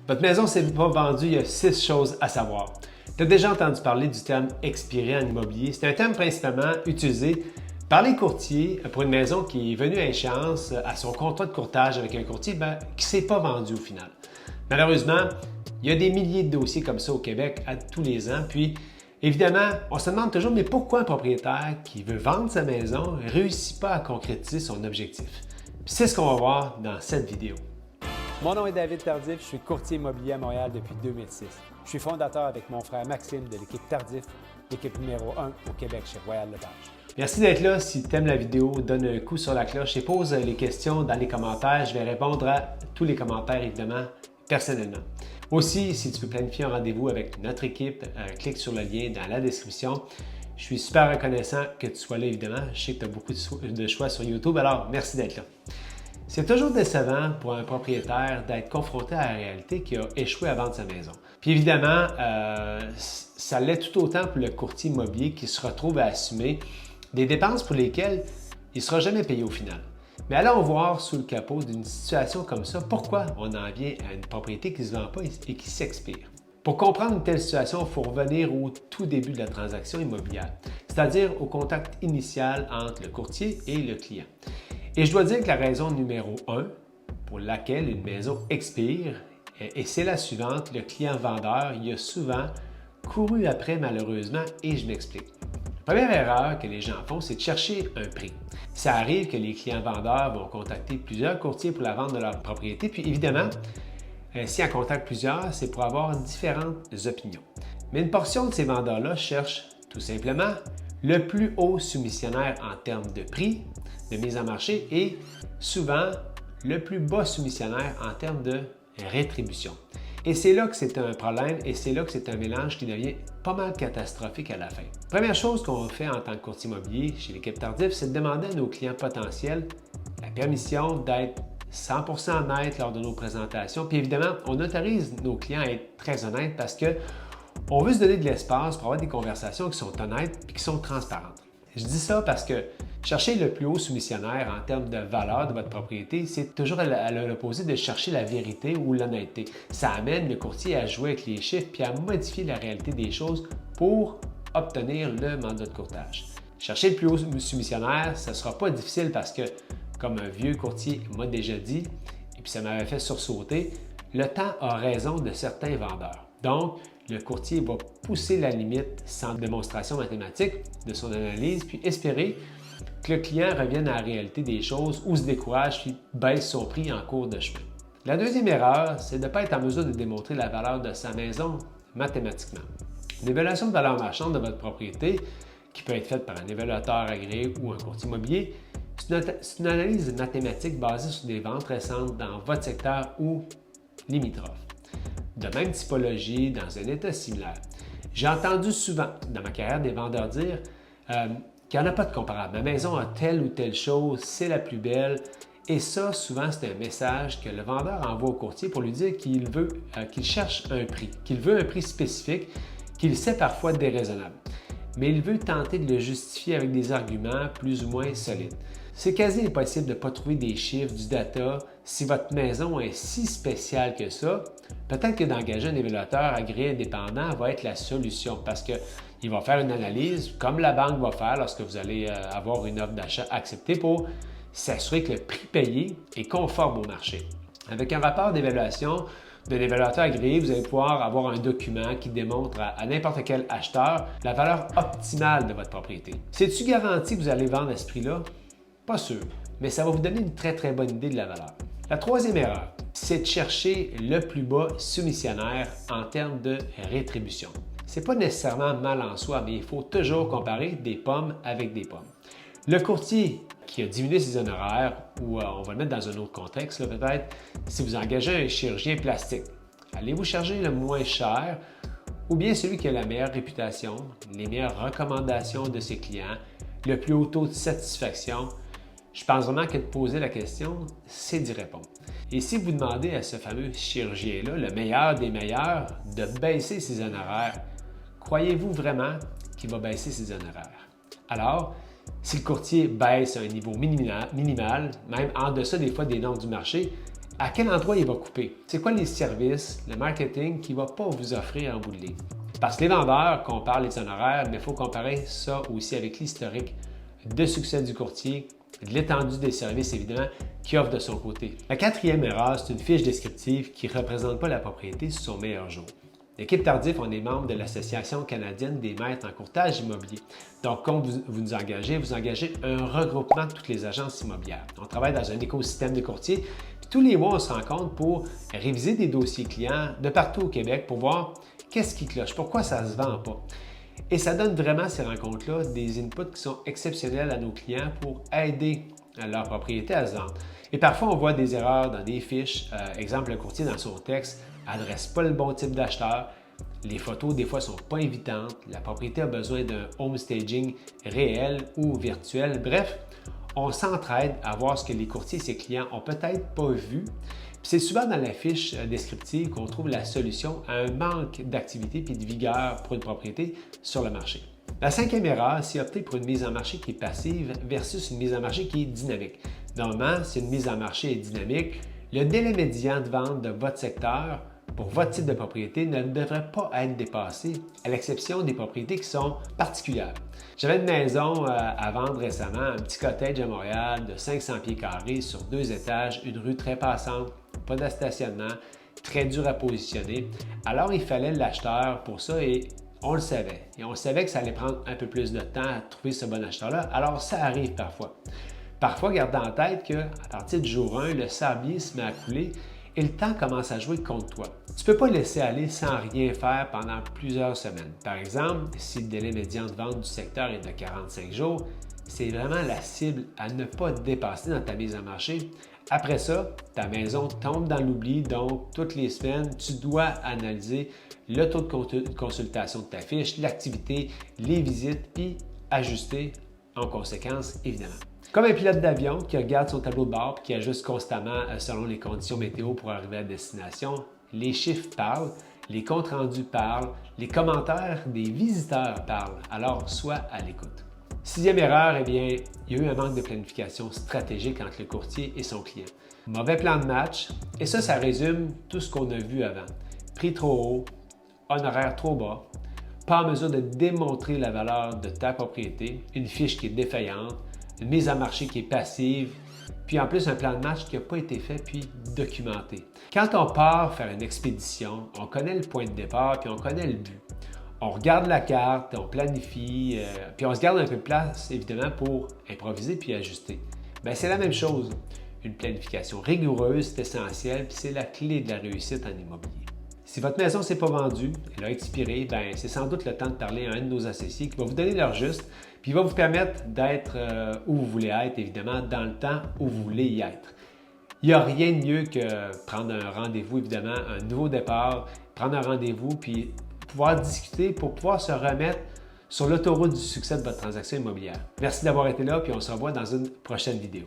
Votre maison ne s'est pas vendue, il y a 6 choses à savoir. Tu as déjà entendu parler du terme expiré en immobilier. C'est un terme principalement utilisé par les courtiers pour une maison qui est venue à échéance à son contrat de courtage avec un courtier qui ne s'est pas vendu au final. Malheureusement, il y a des milliers de dossiers comme ça au Québec à tous les ans. Puis, évidemment, on se demande toujours, mais pourquoi un propriétaire qui veut vendre sa maison ne réussit pas à concrétiser son objectif? Puis c'est ce qu'on va voir dans cette vidéo. Mon nom est David Tardif, je suis courtier immobilier à Montréal depuis 2006. Je suis fondateur avec mon frère Maxime de l'équipe Tardif, l'équipe numéro 1 au Québec chez Royal Lepage. Merci d'être là. Si tu aimes la vidéo, donne un coup sur la cloche et pose les questions dans les commentaires. Je vais répondre à tous les commentaires, évidemment, personnellement. Aussi, si tu peux planifier un rendez-vous avec notre équipe, clique sur le lien dans la description. Je suis super reconnaissant que tu sois là, évidemment. Je sais que tu as beaucoup de choix sur YouTube, alors merci d'être là. C'est toujours décevant pour un propriétaire d'être confronté à la réalité qu'il a échoué à vendre sa maison. Puis évidemment, ça l'est tout autant pour le courtier immobilier qui se retrouve à assumer des dépenses pour lesquelles il ne sera jamais payé au final. Mais allons voir sous le capot d'une situation comme ça, pourquoi on en vient à une propriété qui ne se vend pas et qui s'expire. Pour comprendre une telle situation, il faut revenir au tout début de la transaction immobilière, c'est-à-dire au contact initial entre le courtier et le client. Et je dois dire que la raison numéro 1 pour laquelle une maison expire, et c'est la suivante, le client-vendeur, il a souvent couru après malheureusement, et je m'explique. La première erreur que les gens font, c'est de chercher un prix. Ça arrive que les clients-vendeurs vont contacter plusieurs courtiers pour la vente de leur propriété, puis évidemment, si on contacte plusieurs, c'est pour avoir différentes opinions. Mais une portion de ces vendeurs-là cherchent tout simplement le plus haut soumissionnaire en termes de prix, de mise en marché et souvent le plus bas soumissionnaire en termes de rétribution. Et c'est là que c'est un problème et c'est là que c'est un mélange qui devient pas mal catastrophique à la fin. Première chose qu'on fait en tant que courtier immobilier chez l'équipe Tardif, c'est de demander à nos clients potentiels la permission d'être 100% honnêtes lors de nos présentations. Puis évidemment, on autorise nos clients à être très honnêtes parce qu'on veut se donner de l'espace pour avoir des conversations qui sont honnêtes et qui sont transparentes. Je dis ça parce que chercher le plus haut soumissionnaire en termes de valeur de votre propriété, c'est toujours à l'opposé de chercher la vérité ou l'honnêteté. Ça amène le courtier à jouer avec les chiffres puis à modifier la réalité des choses pour obtenir le mandat de courtage. Chercher le plus haut soumissionnaire, ça ne sera pas difficile parce que, comme un vieux courtier m'a déjà dit, et puis ça m'avait fait sursauter, le temps a raison de certains vendeurs. Donc, le courtier va pousser la limite sans démonstration mathématique de son analyse, puis espérer que le client revienne à la réalité des choses ou se décourage puis baisse son prix en cours de chemin. La deuxième erreur, c'est de ne pas être en mesure de démontrer la valeur de sa maison mathématiquement. Une évaluation de valeur marchande de votre propriété, qui peut être faite par un évaluateur agréé ou un courtier immobilier, c'est une analyse mathématique basée sur des ventes récentes dans votre secteur ou limitrophe. De même typologie, dans un état similaire. J'ai entendu souvent dans ma carrière des vendeurs dire qu'il n'y en a pas de comparable. Ma maison a telle ou telle chose, c'est la plus belle. Et ça, souvent, c'est un message que le vendeur envoie au courtier pour lui dire qu'il cherche un prix, qu'il veut un prix spécifique, qu'il sait parfois déraisonnable. Mais il veut tenter de le justifier avec des arguments plus ou moins solides. C'est quasi impossible de ne pas trouver des chiffres, du data. Si votre maison est si spéciale que ça, peut-être que d'engager un évaluateur agréé indépendant va être la solution parce qu'il va faire une analyse comme la banque va faire lorsque vous allez avoir une offre d'achat acceptée pour s'assurer que le prix payé est conforme au marché. Avec un rapport d'évaluation d'un évaluateur agréé, vous allez pouvoir avoir un document qui démontre à n'importe quel acheteur la valeur optimale de votre propriété. C'est-tu garanti que vous allez vendre à ce prix-là? Pas sûr, mais ça va vous donner une très bonne idée de la valeur. La troisième erreur, c'est de chercher le plus bas soumissionnaire en termes de rétribution. Ce n'est pas nécessairement mal en soi, mais il faut toujours comparer des pommes avec des pommes. Le courtier qui a diminué ses honoraires, ou on va le mettre dans un autre contexte, peut-être, si vous engagez un chirurgien plastique, allez-vous charger le moins cher ou bien celui qui a la meilleure réputation, les meilleures recommandations de ses clients, le plus haut taux de satisfaction? Je pense vraiment que de poser la question, c'est d'y répondre. Et si vous demandez à ce fameux chirurgien-là, le meilleur des meilleurs, de baisser ses honoraires, croyez-vous vraiment qu'il va baisser ses honoraires? Alors, si le courtier baisse à un niveau minimal, même en deçà des fois des normes du marché, À quel endroit il va couper? C'est quoi les services, le marketing qu'il ne va pas vous offrir en bout de ligne? Parce que les vendeurs comparent les honoraires, mais il faut comparer ça aussi avec l'historique de succès du courtier, de l'étendue des services évidemment qu'il offre de son côté. La quatrième erreur, c'est une fiche descriptive qui ne représente pas la propriété sur son meilleur jour. L'équipe Tardif, on est membre de l'Association canadienne des maîtres en courtage immobilier. Donc, quand vous nous engagez, vous engagez un regroupement de toutes les agences immobilières. On travaille dans un écosystème de courtiers. Puis tous les mois, on se rencontre pour réviser des dossiers clients de partout au Québec pour voir qu'est-ce qui cloche, pourquoi ça ne se vend pas. Et ça donne vraiment ces rencontres-là des inputs qui sont exceptionnels à nos clients pour aider leur propriété à se vendre. Et parfois, on voit des erreurs dans des fiches. Exemple, le courtier dans son texte n'adresse pas le bon type d'acheteur. Les photos, des fois, ne sont pas évidentes. La propriété a besoin d'un home staging réel ou virtuel. Bref, on s'entraide à voir ce que les courtiers et ses clients ont peut-être pas vu. C'est souvent dans la fiche descriptive qu'on trouve la solution à un manque d'activité et de vigueur pour une propriété sur le marché. La cinquième erreur, c'est opter pour une mise en marché qui est passive versus une mise en marché qui est dynamique. Normalement, si une mise en marché est dynamique, le délai médian de vente de votre secteur pour votre type de propriété ne devrait pas être dépassé, à l'exception des propriétés qui sont particulières. J'avais une maison à vendre récemment, un petit cottage à Montréal de 500 pieds carrés sur 2 étages, une rue très passante, pas de stationnement, très dur à positionner. Alors, il fallait l'acheteur pour ça et on le savait. Et on savait que ça allait prendre un peu plus de temps à trouver ce bon acheteur-là. Alors, ça arrive parfois. Parfois, gardez en tête qu'à partir du jour 1, le sablier se met à couler et le temps commence à jouer contre toi. Tu ne peux pas laisser aller sans rien faire pendant plusieurs semaines. Par exemple, si le délai médian de vente du secteur est de 45 jours, c'est vraiment la cible à ne pas dépasser dans ta mise en marché. Après ça, ta maison tombe dans l'oubli, donc toutes les semaines, tu dois analyser le taux de consultation de ta fiche, l'activité, les visites, puis ajuster en conséquence, évidemment. Comme un pilote d'avion qui regarde son tableau de bord et qui ajuste constamment selon les conditions météo pour arriver à destination, les chiffres parlent, les comptes rendus parlent, les commentaires des visiteurs parlent, alors sois à l'écoute. Sixième erreur, eh bien, il y a eu un manque de planification stratégique entre le courtier et son client. Mauvais plan de match, et ça résume tout ce qu'on a vu avant. Prix trop haut, honoraire trop bas, pas en mesure de démontrer la valeur de ta propriété, une fiche qui est défaillante, une mise en marché qui est passive, puis en plus un plan de match qui n'a pas été fait puis documenté. Quand on part faire une expédition, on connaît le point de départ puis on connaît le but. On regarde la carte, on planifie, puis on se garde un peu de place évidemment pour improviser puis ajuster. Bien, c'est la même chose. Une planification rigoureuse, c'est essentiel puis c'est la clé de la réussite en immobilier. Si votre maison ne s'est pas vendue, elle a expiré, bien, c'est sans doute le temps de parler à un de nos associés qui va vous donner l'heure juste, puis il va vous permettre d'être où vous voulez être, évidemment, dans le temps où vous voulez y être. Il n'y a rien de mieux que prendre un rendez-vous, évidemment, un nouveau départ, prendre un rendez-vous, puis pouvoir discuter pour pouvoir se remettre sur l'autoroute du succès de votre transaction immobilière. Merci d'avoir été là, puis on se revoit dans une prochaine vidéo.